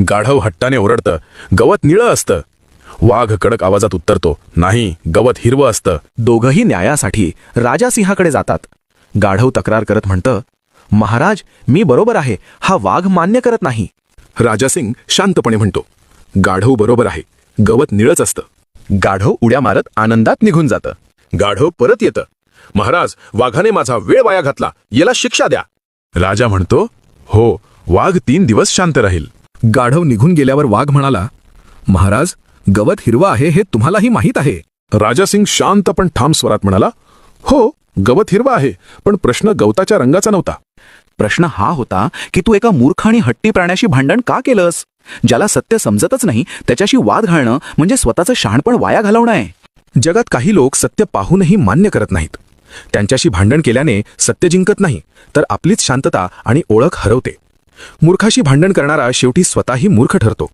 गाढव हट्टाने ओरडतं, गवत निळं असतं. वाघ कडक आवाजात उत्तरतो, नाही, गवत हिरवं असतं. दोघंही न्यायासाठी राजासिंहाकडे जातात. गाढव तक्रार करत म्हणतं, महाराज, मी बरोबर आहे, हा वाघ मान्य करत नाही. राजासिंग शांतपणे म्हणतो, गाढव बरोबर आहे, गवत निळच असतं. गाढव उड्या मारत आनंदात निघून जातं. गाढव परत येतं, महाराज, वाघाने माझा वेळ वाया घातला, याला शिक्षा द्या. राजा म्हणतो, हो, वाघ 3 दिवस शांत राहील. गाढव निघून गेल्यावर वाघ म्हणाला, महाराज, गवत हिरवं आहे हे तुम्हालाही माहीत आहे. राजासिंग शांत पण ठाम स्वरात म्हणाला, हो, गवत हिरवं आहे, पण प्रश्न गवताच्या रंगाचा नव्हता. प्रश्न हा होता की तू एका मूर्ख आणि हट्टी प्राण्याशी भांडण का केलंस? ज्याला सत्य समजतच नाही त्याच्याशी वाद घालणं म्हणजे स्वतःचं शहाणपण वाया घालवणं आहे. जगात काही लोक सत्य पाहूनही मान्य करत नाहीत. त्यांच्याशी भांडण केल्याने सत्य जिंकत नाही, तर आपलीच शांतता आणि ओळख हरवते. मूर्खाशी भांडण करणारा शेवटी स्वतःही मूर्ख ठरतो.